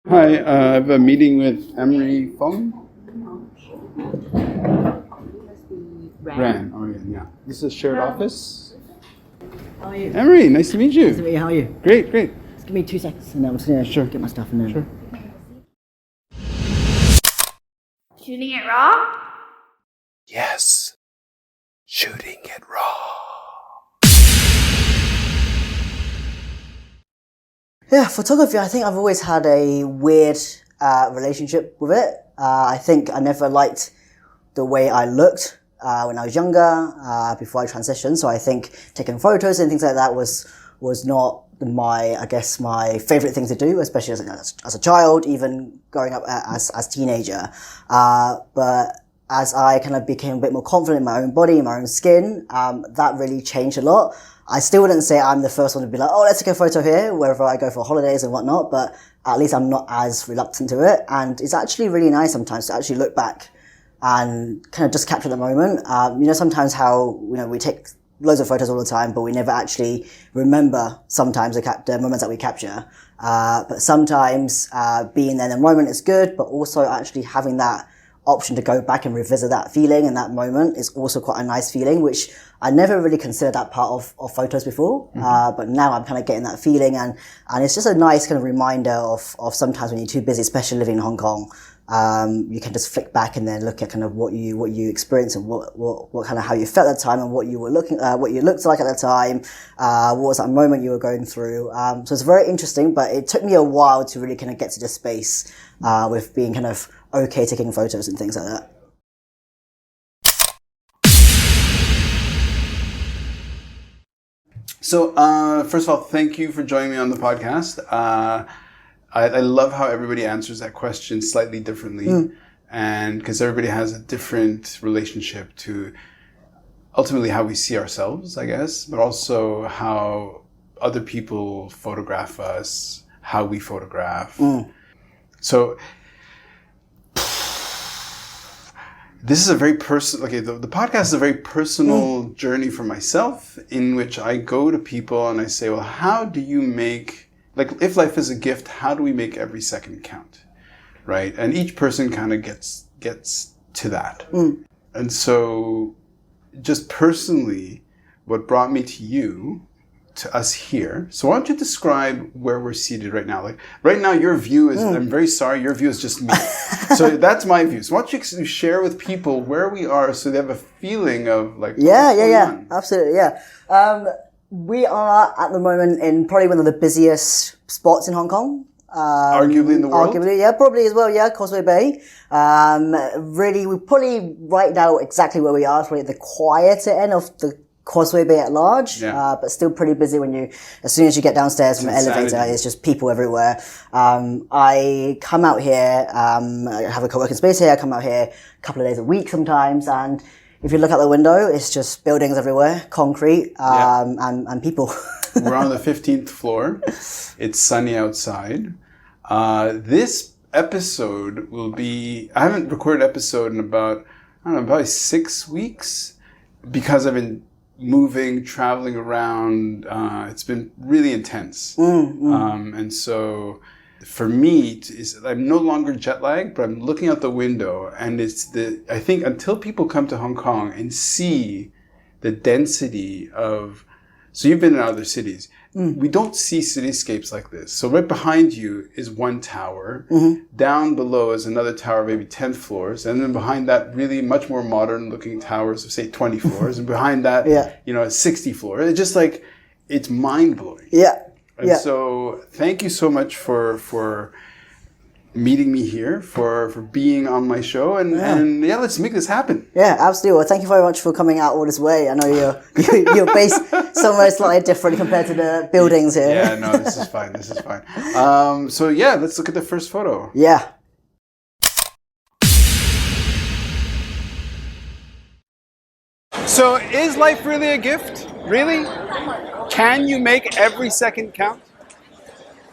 Hi, I have a meeting with Emery Fung. Ran. Oh yeah. This is a shared office. How are you? Emery, nice to meet you. Nice to meet you. How are you? Great. Just give me 2 seconds and I'm just gonna Sure. get my stuff and then. Sure. Shooting it raw? Yes. Shooting it raw. Yeah, photography. I think I've always had a weird relationship with it. I think I never liked the way I looked when I was younger, before I transitioned. So I think taking photos and things like that was not my favorite thing to do, especially as a child, even growing up as teenager. But as I kind of became a bit more confident in my own body, in my own skin, that really changed a lot. I still wouldn't say I'm the first one to be like, oh, let's take a photo here, wherever I go for holidays and whatnot, but at least I'm not as reluctant to it. And it's actually really nice sometimes to actually look back and kind of just capture the moment. Sometimes how, we take loads of photos all the time, but we never actually remember sometimes the moments that we capture. But sometimes being there in the moment is good, but also actually having that option to go back and revisit that feeling and that moment is also quite a nice feeling, which I never really considered that part of photos before. But now I'm kind of getting that feeling, and it's just a nice kind of reminder of sometimes when you're too busy, especially living in Hong Kong, you can just flick back and then look at kind of what you experienced and what kind of how you felt at the time and what you looked like at the time, what was that moment you were going through. So it's very interesting, but it took me a while to really kind of get to this space with being kind of okay taking photos and things like that. So, first of all, thank you for joining me on the podcast. I love how everybody answers that question slightly differently, and because everybody has a different relationship to ultimately how we see ourselves, I guess, but also how other people photograph us, how we photograph. So this is a very personal, the podcast is a very personal journey for myself, in which I go to people and I say, well, how do you make, if life is a gift, how do we make every second count, right? And each person kind of gets to that. And so just personally, what brought me to us here. So why don't you describe where we're seated right now? Right now, your view is, I'm very sorry, your view is just me. So that's my view. So why don't you share with people where we are so they have a feeling of Yeah, absolutely, yeah. We are at the moment in probably one of the busiest spots in Hong Kong. Arguably in the world? Arguably, yeah, probably as well, yeah, Causeway Bay. Really, we're probably right now exactly where we are, probably at the quieter end of the Causeway Bay at large, but still pretty busy as soon as you get downstairs from the elevator, it's just people everywhere. I come out here, I have a co-working space here, I come out here a couple of days a week sometimes, and if you look out the window, it's just buildings everywhere, concrete, and people. We're on the 15th floor. It's sunny outside. This episode will be, I haven't recorded an episode in about, probably 6 weeks, because I've been moving, traveling around. It's been really intense. And so for me, I'm no longer jet lagged, but I'm looking out the window, and I think until people come to Hong Kong and see the density of, so you've been in other cities, we don't see cityscapes like this. So right behind you is one tower. Down below is another tower, maybe 10 floors. And then behind that, really much more modern looking towers of, say, 20 floors. And behind that, 60 floors. It's just it's mind blowing. And so thank you so much for meeting me here, for being on my show, and let's make this happen. Yeah, absolutely. Well, thank you very much for coming out all this way. I know you're based somewhere slightly different compared to the buildings here. Yeah, no, this is fine. So let's look at the first photo. Yeah. So is life really a gift? Really? Can you make every second count?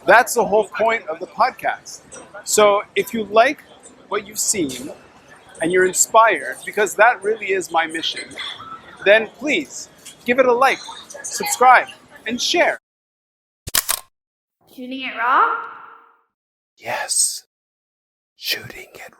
That's the whole point of the podcast. So if you like what you've seen and you're inspired, because that really is my mission, then please give it a like, subscribe, and share. Shooting it raw? Yes. Shooting it